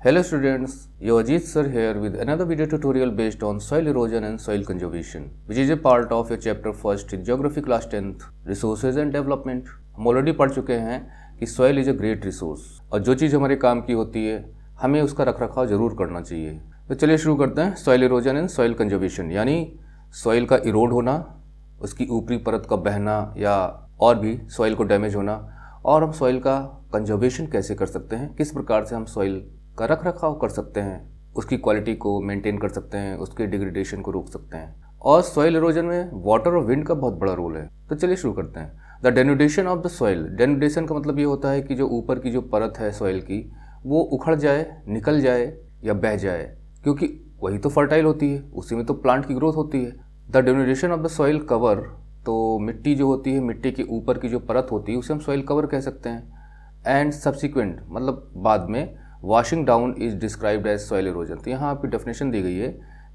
Hello students, your Ajit sir here with another video tutorial based on soil erosion and soil conservation, which is a part of your chapter first in Geography class 10th, Resources and Development. हम already पढ़ चुके हैं कि soil is a great resource और जो चीज़ हमारे काम की होती है हमें उसका रखरखाव जरूर करना चाहिए। तो चलिए शुरू करते हैं। soil erosion and soil conservation यानी soil का इरोड होना, उसकी ऊपरी परत का बहना या और भी soil को डैमेज होना, और हम soil का कंजर्वेशन कैसे कर सकते हैं, किस प्रकार से हम soil का रख रखाव कर सकते हैं, उसकी क्वालिटी को मेंटेन कर सकते हैं, उसके डिग्रेडेशन को रोक सकते हैं। और सॉइल इरोजन में वाटर और विंड का बहुत बड़ा रोल है। तो चलिए शुरू करते हैं। The denudation of the soil. Denudation का मतलब ये होता है कि जो ऊपर की जो परत है सॉइल की वो उखड़ जाए, निकल जाए या बह जाए, क्योंकि वही तो फर्टाइल होती है, उसी में तो प्लांट की ग्रोथ होती है। The denudation of the soil cover, तो मिट्टी जो होती है, मिट्टी के ऊपर की जो परत होती है उसे हम सॉइल कवर कह सकते हैं। एंड सब्सिक्वेंट मतलब बाद में washing down is described as soil erosion. तो यहाँ आपकी डेफिनेशन दी गई है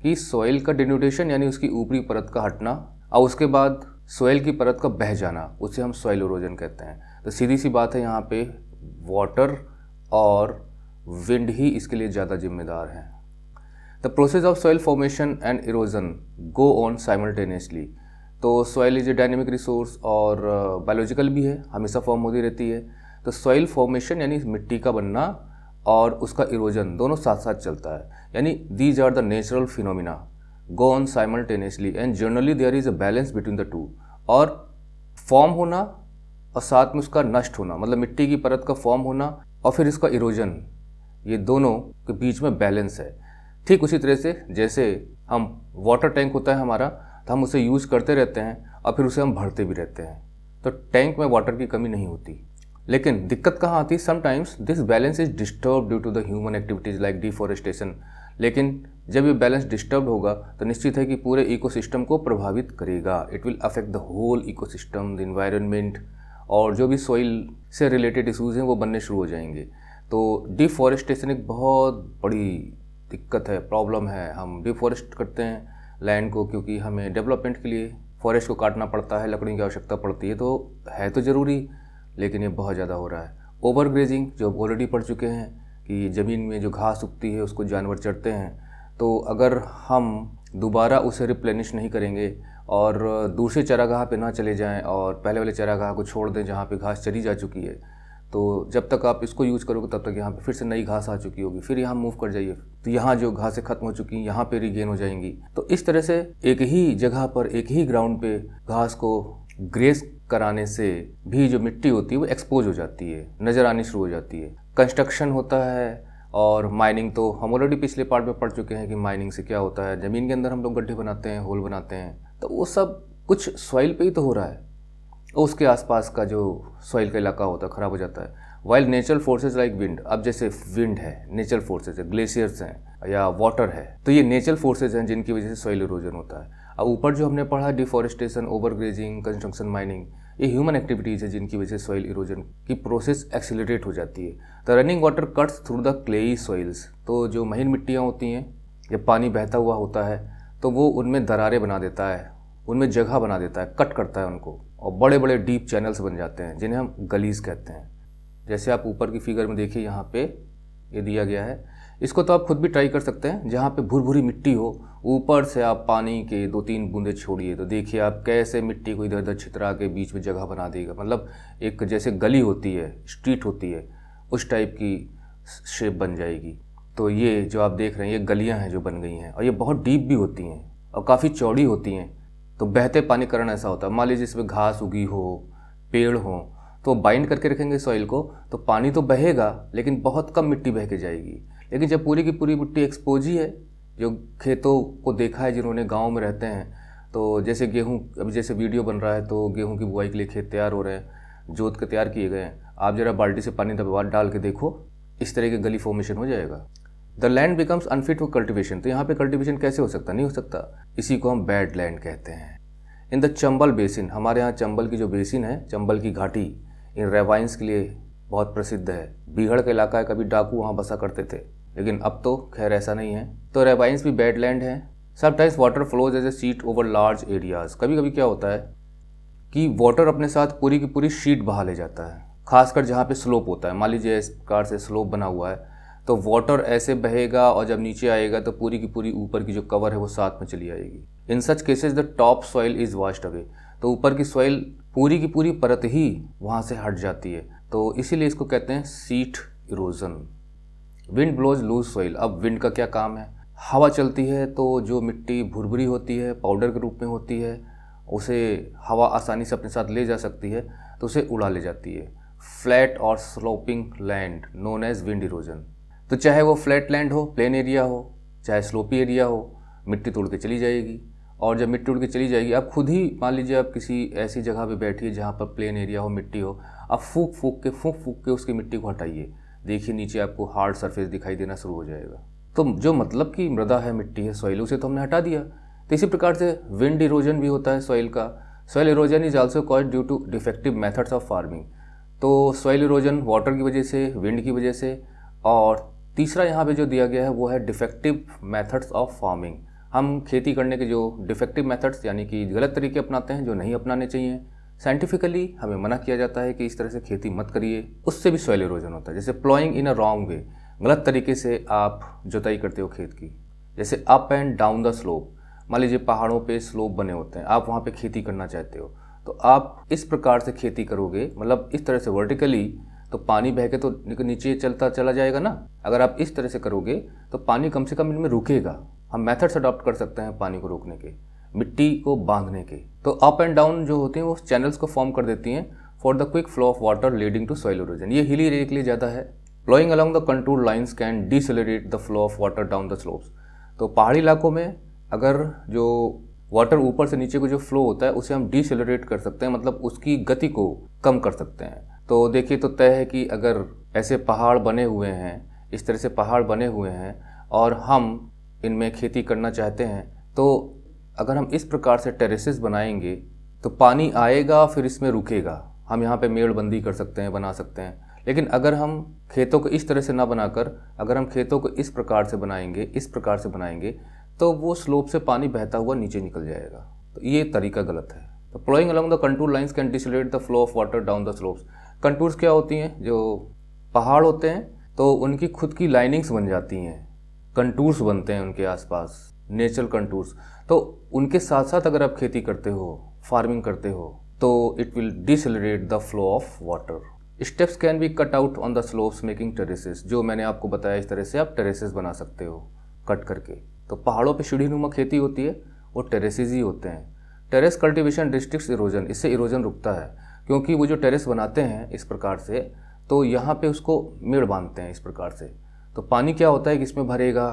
कि सॉइल का डिन्यूडेशन यानी उसकी ऊपरी परत का हटना और उसके बाद सॉइल की परत का बह जाना, उसे हम सॉइल इरोजन कहते हैं। तो सीधी सी बात है, यहाँ पे वाटर और विंड ही इसके लिए ज़्यादा जिम्मेदार हैं। The process of soil formation and erosion go on simultaneously. तो soil is a dynamic resource और बायोलॉजिकल भी है, हमेशा फॉर्म होती रहती है। तो सॉइल फॉर्मेशन यानी मिट्टी का बनना और उसका इरोजन दोनों साथ साथ चलता है, यानी these are the natural phenomena go on simultaneously and generally there is a balance between the two. और फॉर्म होना और साथ में उसका नष्ट होना, मतलब मिट्टी की परत का फॉर्म होना और फिर इसका इरोजन, ये दोनों के बीच में बैलेंस है। ठीक उसी तरह से जैसे हम वाटर टैंक होता है हमारा, तो हम उसे यूज करते रहते हैं और फिर उसे हम भरते भी रहते हैं, तो टैंक में वाटर की कमी नहीं होती। लेकिन दिक्कत कहाँ आती है, sometimes this balance is disturb due to the human activities like deforestation. लेकिन जब ये बैलेंस डिस्टर्ब होगा तो निश्चित है कि पूरे इकोसिस्टम को प्रभावित करेगा। It will affect the whole ecosystem, the environment, और जो भी सॉइल से रिलेटेड इशूज़ हैं वो बनने शुरू हो जाएंगे। तो डिफॉरेस्टेशन एक बहुत बड़ी दिक्कत है, प्रॉब्लम है। हम डिफॉरेस्ट करते हैं लैंड को क्योंकि हमें डेवलपमेंट के लिए फॉरेस्ट को काटना पड़ता है, लकड़ी की आवश्यकता पड़ती है, तो है तो ज़रूरी, लेकिन ये बहुत ज़्यादा हो रहा है। ओवर ग्रेजिंग, जो ऑलरेडी पढ़ चुके हैं कि ज़मीन में जो घास उगती है उसको जानवर चरते हैं, तो अगर हम दोबारा उसे रिप्लेनिश नहीं करेंगे और दूसरे चारागाह पे ना चले जाएं और पहले वाले चारागाह को छोड़ दें जहाँ पे घास चरी जा चुकी है, तो जब तक आप इसको यूज़ करोगे तब तक यहाँ पे फिर से नई घास आ चुकी होगी, फिर यहाँ मूव कर जाइए, तो यहाँ जो घासें खत्म हो चुकी हैं यहाँ पे रिगेन हो जाएंगी। तो इस तरह से एक ही जगह पर, एक ही ग्राउंड पे घास को ग्रेस कराने से भी जो मिट्टी होती है वो एक्सपोज हो जाती है, नज़र आनी शुरू हो जाती है। कंस्ट्रक्शन होता है और माइनिंग, तो हम ऑलरेडी पिछले पार्ट में पढ़ चुके हैं कि माइनिंग से क्या होता है। ज़मीन के अंदर हम लोग गड्ढे बनाते हैं, होल बनाते हैं, तो वो सब कुछ सॉइल पे ही तो हो रहा है और उसके आसपास का जो सॉइल का इलाका होता है ख़राब हो जाता है। While natural forces like wind, अब जैसे विंड है, नेचुरल फोर्सेज है, ग्लेशियर्स हैं या वाटर है, तो ये नेचुरल फोर्सेज हैं जिनकी वजह से सॉइल इरोजन होता है। अब ऊपर जो हमने पढ़ा डिफॉरेस्टेशन, ओवरग्रेजिंग, कंस्ट्रक्शन, माइनिंग, ये ह्यूमन एक्टिविटीज़ है जिनकी वजह से सॉइल इरोजन की प्रोसेस एक्सीलरेट हो जाती है। The running water cuts through the clayey soils, तो जो महीन मिट्टियाँ होती हैं, जब पानी बहता हुआ होता है तो वो उनमें दरारें बना देता है, उनमें जगह बना देता है, कट करता है उनको, और बड़े बड़े डीप चैनल्स बन जाते हैं जिन्हें हम गलीज कहते हैं। जैसे आप ऊपर की फिगर में देखिए, यहाँ पे ये दिया गया है, इसको तो आप खुद भी ट्राई कर सकते हैं। जहाँ पे भुरभुरी मिट्टी हो, ऊपर से आप पानी के 2-3 बूंदे छोड़िए तो देखिए आप कैसे मिट्टी को इधर उधर छितरा के बीच में जगह बना देगा। मतलब एक जैसे गली होती है, स्ट्रीट होती है, उस टाइप की शेप बन जाएगी। तो ये जो आप देख रहे हैं ये गलियाँ हैं जो बन गई हैं, और ये बहुत डीप भी होती हैं और काफ़ी चौड़ी होती हैं। तो बहते पानी कारण ऐसा होता है, मान लीजिए इसमें घास उगी हो, पेड़ हो, तो बाइंड करके रखेंगे सॉइल को, तो पानी तो बहेगा लेकिन बहुत कम मिट्टी बह के जाएगी। लेकिन जब पूरी की पूरी मिट्टी एक्सपोज ही है, जो खेतों को देखा है जिन्होंने गांव में रहते हैं, तो जैसे गेहूं, अभी जैसे वीडियो बन रहा है तो गेहूं की बुआई के लिए खेत तैयार हो रहे हैं, जोत के तैयार किए गए हैं, आप जरा बाल्टी से पानी दबा डाल के देखो, इस तरह की गली फॉर्मेशन हो जाएगा। The land becomes unfit for cultivation, तो यहाँ पे कल्टिवेशन कैसे हो सकता, नहीं हो सकता, इसी को हम बैड लैंड कहते हैं। इन द चंबल बेसिन, हमारे यहाँ चंबल की जो बेसिन है, चंबल की घाटी, इन रेवाइंस के लिए बहुत प्रसिद्ध है। बीहड़ का इलाका है, कभी डाकू वहाँ बसा करते थे, लेकिन अब तो खैर ऐसा नहीं है। तो रेवाइंस भी बैड लैंड है। Sometimes water flows as a sheet over large areas, कभी कभी क्या होता है कि वाटर अपने साथ पूरी की पूरी शीट बहा ले जाता है, खासकर जहाँ पे स्लोप होता है। मान लीजिए इस प्रकार से स्लोप बना हुआ है तो वाटर ऐसे बहेगा और जब नीचे आएगा तो पूरी की पूरी ऊपर की जो कवर है वो साथ में चली आएगी। In such cases the top soil is washed away, तो ऊपर की सॉइल पूरी की पूरी परत ही वहाँ से हट जाती है, तो इसीलिए इसको कहते हैं sheet erosion. Wind blows loose soil, अब विंड का क्या काम है, हवा चलती है तो जो मिट्टी भुरभुरी होती है, पाउडर के रूप में होती है, उसे हवा आसानी से अपने साथ ले जा सकती है तो उसे उड़ा ले जाती है। फ्लैट और sloping land known as wind erosion, तो चाहे वो फ्लैट लैंड हो, प्लेन एरिया हो, चाहे स्लोपी एरिया हो, मिट्टी तोड़ के चली जाएगी। और जब मिट्टी उड़ के चली जाएगी, आप खुद ही मान लीजिए आप किसी ऐसी जगह पे बैठिए जहाँ पर प्लेन एरिया हो, मिट्टी हो, आप फूक फूक के उसकी मिट्टी को हटाइए, देखिए नीचे आपको हार्ड सरफेस दिखाई देना शुरू हो जाएगा। तो जो मतलब कि मृदा है, मिट्टी है, सॉइल, उसे तो हमने हटा दिया। तो इसी प्रकार से विंड इरोजन भी होता है सॉइल का। Soil erosion is also caused due to defective methods of farming, तो सॉइल इरोजन वाटर की वजह से, विंड की वजह से, और तीसरा यहाँ पे जो दिया गया है वो है डिफेक्टिव मेथड्स ऑफ फार्मिंग। हम खेती करने के जो डिफेक्टिव मेथड्स यानी कि गलत तरीके अपनाते हैं जो नहीं अपनाने चाहिए, साइंटिफिकली हमें मना किया जाता है कि इस तरह से खेती मत करिए, उससे भी सॉइल इरोजन होता है। जैसे ploughing in a wrong way, गलत तरीके से आप जुताई करते हो खेत की। जैसे up and down the slope, मान लीजिए पहाड़ों पे स्लोप बने होते हैं, आप वहाँ पे खेती करना चाहते हो, तो आप इस प्रकार से खेती करोगे, मतलब इस तरह से वर्टिकली, तो पानी बह के तो नीचे चलता चला जाएगा ना। अगर आप इस तरह से करोगे तो पानी कम से कम इनमें रुकेगा। हम मेथड्स अडॉप्ट कर सकते हैं पानी को रोकने के, मिट्टी को बांधने के। तो अप एंड डाउन जो होते हैं वो चैनल्स को फॉर्म कर देती हैं for the quick flow of water leading to soil erosion. ये हिली एरिया के लिए ज़्यादा है। Ploughing along the contour lines can decelerate the flow of water down the slopes, तो पहाड़ी इलाकों में अगर जो वाटर ऊपर से नीचे को जो फ्लो होता है उसे हम डिसेलरेट कर सकते हैं, मतलब उसकी गति को कम कर सकते हैं। तो देखिए, तो तय है कि अगर ऐसे पहाड़ बने हुए हैं, इस तरह से पहाड़ बने हुए हैं और हम इनमें खेती करना चाहते हैं, तो अगर हम इस प्रकार से टेरेसेस बनाएंगे तो पानी आएगा फिर इसमें रुकेगा। हम यहाँ पे मेड़बंदी कर सकते हैं, बना सकते हैं। लेकिन अगर हम खेतों को इस तरह से ना बनाकर अगर हम खेतों को इस प्रकार से बनाएंगे तो वो स्लोप से पानी बहता हुआ नीचे निकल जाएगा। तो ये तरीका गलत है। तो ploughing along the contour lines can decelerate the flow of water down the slopes. Contours क्या होती हैं, जो पहाड़ होते हैं तो उनकी खुद की लाइनिंग्स बन जाती हैं, कंटूर्स बनते हैं उनके आसपास, नेचुरल कंटूर्स। तो उनके साथ साथ अगर आप खेती करते हो, फार्मिंग करते हो, तो it will decelerate the flow of water. Steps can be cut out on the slopes making terraces, जो मैंने आपको बताया इस तरह से आप टेरेसेस बना सकते हो कट करके। तो पहाड़ों पे सीढ़ीनुमा खेती होती है, वो टेरेसेस ही होते हैं। टेरेस कल्टीवेशन रिस्ट्रिक्ट्स इरोजन, इससे इरोजन रुकता है, क्योंकि वो जो टेरेस बनाते हैं इस प्रकार से, तो यहाँ पे उसको मेड़ बांधते हैं इस प्रकार से। तो पानी क्या होता है कि इसमें भरेगा,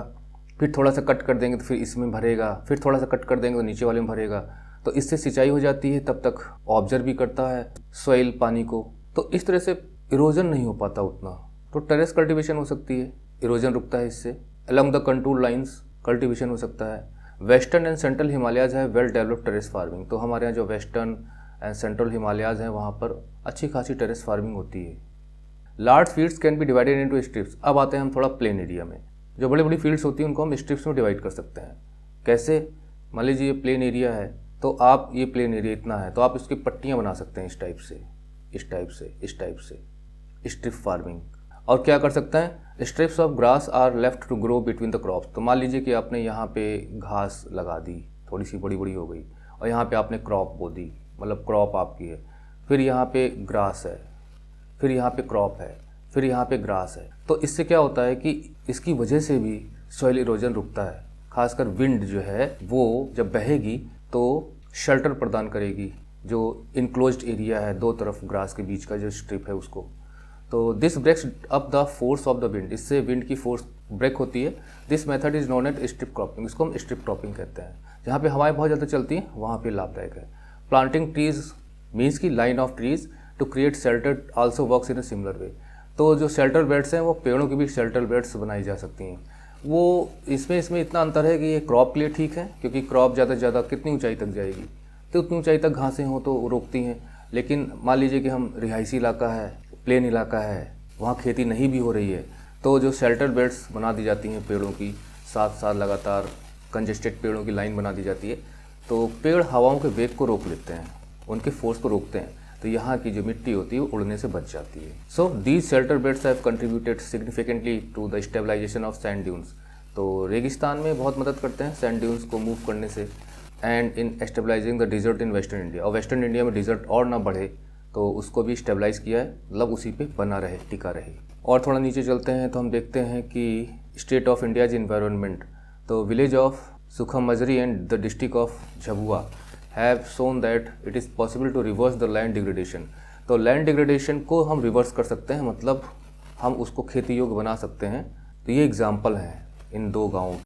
फिर थोड़ा सा कट कर देंगे तो फिर इसमें भरेगा, फिर थोड़ा सा कट कर देंगे तो नीचे वाले में भरेगा, तो इससे सिंचाई हो जाती है, तब तक ऑब्जर्व भी करता है सॉइल पानी को, तो इस तरह से इरोजन नहीं हो पाता उतना। तो टेरेस कल्टीवेशन हो सकती है, इरोजन रुकता है इससे। Along the contour lines cultivation हो सकता है। वेस्टर्न एंड सेंट्रल हिमालयाज है वेल डेवलप्ड टेरेस फार्मिंग, तो हमारे यहाँ जो वेस्टर्न एंड सेंट्रल हिमालयाज हैं वहाँ पर अच्छी खासी टेरेस फार्मिंग होती है। Large fields can be divided into strips. अब आते हैं हम थोड़ा प्लेन एरिया में। जो बड़ी बड़ी फील्ड्स होती हैं उनको हम स्ट्रिप्स में डिवाइड कर सकते हैं। कैसे, मान लीजिए ये प्लेन एरिया है, तो आप ये प्लेन एरिया इतना है, तो आप इसकी पट्टियाँ बना सकते हैं इस टाइप से, इस टाइप से, इस टाइप से, स्ट्रिप फार्मिंग। और क्या कर सकते हैं, strips of grass are left to grow between the crops. तो मान लीजिए कि आपने यहाँ पे घास लगा दी, थोड़ी सी बड़ी बड़ी हो गई, और यहाँ पे आपने क्रॉप बो दी, मतलब क्रॉप आपकी है, फिर यहाँ पे ग्रास है, फिर यहाँ पे क्रॉप है, फिर यहाँ पे ग्रास है। तो इससे क्या होता है कि इसकी वजह से भी सॉइल इरोजन रुकता है। खासकर विंड जो है वो जब बहेगी तो शेल्टर प्रदान करेगी, जो इनक्लोज्ड एरिया है दो तरफ ग्रास के बीच का जो स्ट्रिप है उसको। तो this breaks up the force of the wind, इससे विंड की फोर्स ब्रेक होती है। This method is known as strip cropping, इसको हम स्ट्रिप क्रॉपिंग कहते हैं। जहाँ पे हवाएं बहुत ज़्यादा चलती हैं वहाँ पे लाभदायक है। प्लांटिंग ट्रीज मीन्स की line of trees to create shelter also works in a similar way. तो जो शेल्टर बेड्स हैं वो पेड़ों की भी शेल्टर बेड्स बनाई जा सकती हैं। वो इसमें इतना अंतर है कि ये क्रॉप के लिए ठीक है, क्योंकि क्रॉप ज़्यादा से ज़्यादा कितनी ऊंचाई तक जाएगी, तो उतनी ऊंचाई तक घासें हों तो रोकती हैं। लेकिन मान लीजिए कि हम रिहायशी इलाका है, प्लेन इलाका है, वहाँ खेती नहीं भी हो रही है, तो जो शेल्टर बेड्स बना दी जाती हैं पेड़ों की, साथ साथ लगातार कंजेस्टेड पेड़ों की लाइन बना दी जाती है, तो पेड़ हवाओं के वेग को रोक लेते हैं, उनके फोर्स को रोकते हैं। तो यहाँ की जो मिट्टी होती है वो उड़ने से बच जाती है। So these shelter beds have contributed significantly to the stabilisation of sand dunes. तो रेगिस्तान में बहुत मदद करते हैं सैंड ड्यून्स को मूव करने से, and in stabilising the desert in western India. और वेस्टर्न इंडिया में डिजर्ट और ना बढ़े तो उसको भी स्टेबलाइज किया है, मतलब उसी पे बना रहे, टिका रहे। और थोड़ा नीचे चलते हैं तो हम देखते हैं कि स्टेट ऑफ इंडियाज इन्वायरमेंट। तो village of Sukhomajri and the district of Jhabua have shown that it is possible to reverse the land degradation. तो लैंड डिग्रेडेशन को हम रिवर्स कर सकते हैं, मतलब हम उसको खेती योग्य बना सकते हैं। तो ये एग्जाम्पल हैं इन 2 गाँवों।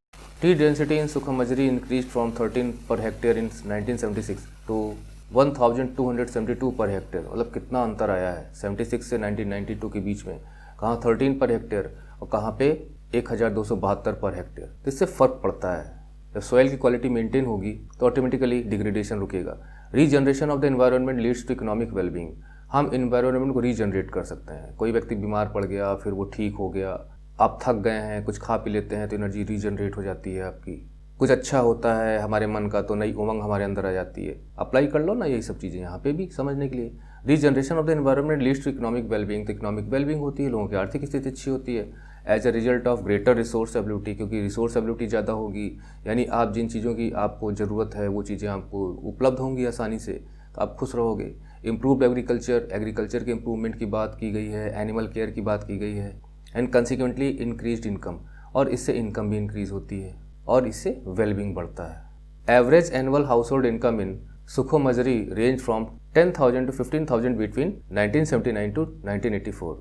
Tree density in Sukhomajri increase from 13 per hectare in 1976 to 1272 per hectare. मतलब कितना अंतर आया है 76 से 1992 के बीच में। कहाँ 13 पर हेक्टेयर और कहाँ पे 1272 पर हेक्टेयर। तो इससे फ़र्क पड़ता है। जब सॉइल की क्वालिटी मेंटेन होगी तो ऑटोमेटिकली डिग्रेडेशन रुकेगा। Regeneration of the environment leads to economic wellbeing. हम एनवायरनमेंट को रीजनरेट कर सकते हैं। कोई व्यक्ति बीमार पड़ गया, फिर वो ठीक हो गया, आप थक गए हैं, कुछ खा पी लेते हैं तो एनर्जी रीजनरेट हो जाती है आपकी। कुछ अच्छा होता है हमारे मन का तो नई उमंग हमारे अंदर आ जाती है। अप्लाई कर लो ना यही सब चीज़ें यहाँ पे भी समझने के लिए। Regeneration of the environment leads to economic wellbeing. तो इकोनॉमिक वेलबींग होती है, लोगों की आर्थिक स्थिति अच्छी होती है as a result of greater resource ability. क्योंकि रिसोर्स एबिलिटी ज़्यादा होगी, यानी आप जिन चीज़ों की आपको ज़रूरत है वो चीज़ें आपको उपलब्ध होंगी आसानी से, तो आप खुश रहोगे। इम्प्रूव्ड एग्रीकल्चर, एग्रीकल्चर के इम्प्रूवमेंट की बात की गई है, एनिमल केयर की बात की गई है, एंड कंसिक्वेंटली इंक्रीज्ड इनकम। और इससे इनकम भी इंक्रीज़ होती है और इससे वेलबींग बढ़ता है। Average annual household income in Sukhomajri range from 10,000 to 15,000 between 1979 to 1984।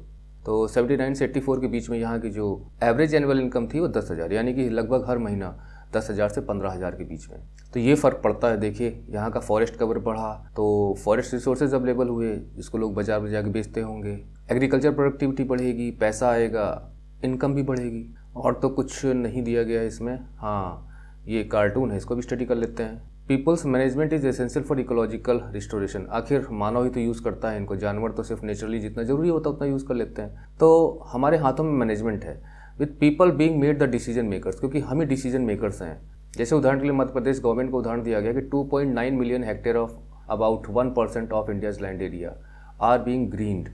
तो 79 से 84 के बीच में यहाँ की जो एवरेज एनुअल इनकम थी वो 10,000, यानी कि लगभग हर महीना 10,000 से 15,000 के बीच में। तो ये फ़र्क पड़ता है। देखिए यहाँ का फॉरेस्ट कवर बढ़ा तो फॉरेस्ट रिसोर्सेज अवेलेबल हुए जिसको लोग बाजार में जाके बेचते होंगे। एग्रीकल्चर प्रोडक्टिविटी बढ़ेगी, पैसा आएगा, इनकम भी बढ़ेगी। और तो कुछ नहीं दिया गया है इसमें। हाँ, ये कार्टून है, इसको भी स्टडी कर लेते हैं। People's management is essential for ecological restoration. आखिर मानव ही तो यूज़ करता है इनको, जानवर तो सिर्फ नेचुरली जितना ज़रूरी होता है उतना यूज़ कर लेते हैं। तो हमारे हाथों में मैनेजमेंट है, with people being made the decision makers, क्योंकि हम ही डिसीजन मेकर्स हैं। जैसे उदाहरण के लिए मध्य प्रदेश गवर्नमेंट को उदाहरण दिया गया कि 2.9 million hectare of about 1% of India's land area are being greened.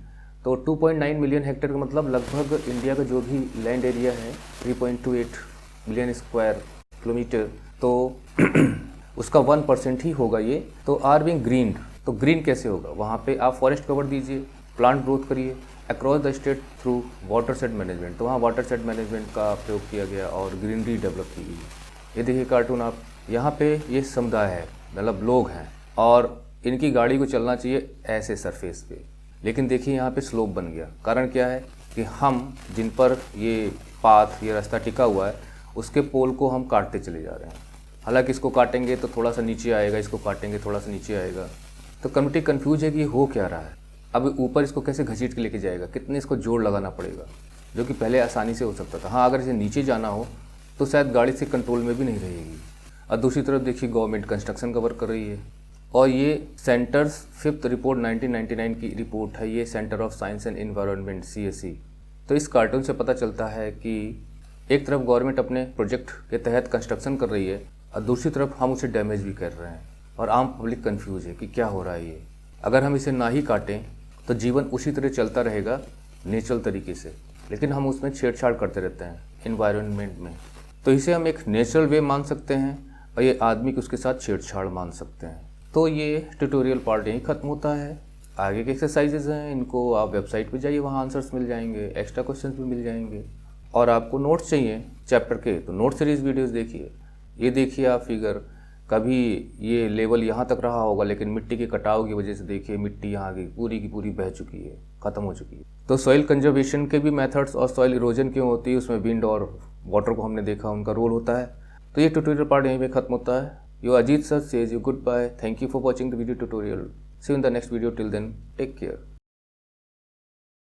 तो 2.9 मिलियन हेक्टेयर का मतलब लगभग इंडिया का जो भी लैंड एरिया है 3.28 मिलियन स्क्वायर किलोमीटर, तो उसका 1% ही होगा ये। तो आर बीइंग ग्रीन्ड, तो ग्रीन कैसे होगा? वहाँ पे आप फॉरेस्ट कवर दीजिए, प्लांट ग्रोथ करिए across the state through water set management. तो वहाँ वाटर सेट मैनेजमेंट का प्रयोग किया गया और ग्रीनरी डेवलप की गई। ये देखिए कार्टून आप, यहाँ पे ये समुदाय है, मतलब लोग हैं और इनकी गाड़ी को चलना चाहिए ऐसे सरफेस पे, लेकिन देखिए यहाँ पे स्लोप बन गया। कारण क्या है कि हम जिन पर ये पाथ, ये रास्ता टिका हुआ है, उसके पोल को हम काटते चले जा रहे हैं। हालांकि इसको काटेंगे तो थोड़ा सा नीचे आएगा, इसको काटेंगे थोड़ा सा नीचे आएगा। तो कमिटी कंफ्यूज है कि ये हो क्या रहा है। अब ऊपर इसको कैसे घसीट के लेके जाएगा, कितने इसको जोड़ लगाना पड़ेगा, जो कि पहले आसानी से हो सकता था। हाँ, अगर इसे नीचे जाना हो तो शायद गाड़ी से कंट्रोल में भी नहीं रहेगी। और दूसरी तरफ देखिए गवर्नमेंट कंस्ट्रक्शन का वर्क कर रही है। और ये सेंटर्स 5th रिपोर्ट 1999 की रिपोर्ट है, ये centre of science and environment CSE। तो इस कार्टून से पता चलता है कि एक तरफ गवर्नमेंट अपने प्रोजेक्ट के तहत कंस्ट्रक्शन कर रही है और दूसरी तरफ हम उसे डैमेज भी कर रहे हैं और आम पब्लिक कंफ्यूज है कि क्या हो रहा है ये। अगर हम इसे ना ही काटें तो जीवन उसी तरह चलता रहेगा नेचुरल तरीके से, लेकिन हम उसमें छेड़छाड़ करते रहते हैं एनवायरनमेंट में। तो इसे हम एक नेचुरल वे मान सकते हैं और ये आदमी को उसके साथ छेड़छाड़ मान सकते हैं। तो ये ट्यूटोरियल पार्ट यहीं ख़त्म होता है। आगे के एक्सरसाइजेज हैं, इनको आप वेबसाइट पे जाइए, वहाँ आंसर्स मिल जाएंगे, एक्स्ट्रा क्वेश्चंस भी मिल जाएंगे। और आपको नोट्स चाहिए चैप्टर के तो नोट सीरीज़ वीडियोस देखिए। ये देखिए आप फिगर, कभी ये लेवल यहाँ तक रहा होगा लेकिन मिट्टी के कटाव की वजह से देखिए मिट्टी यहाँ की पूरी बह चुकी है, ख़त्म हो चुकी है। तो सॉइल कंजर्वेशन के भी मेथड्स और सॉइल इरोजन क्यों होती है, उसमें विंड और वाटर को हमने देखा, उनका रोल होता है। तो ये ट्यूटोरियल पार्ट यहीं पे खत्म होता है। Your Ajit sir says you goodbye. Thank you for watching the video tutorial. See you in the next video. Till then, take care.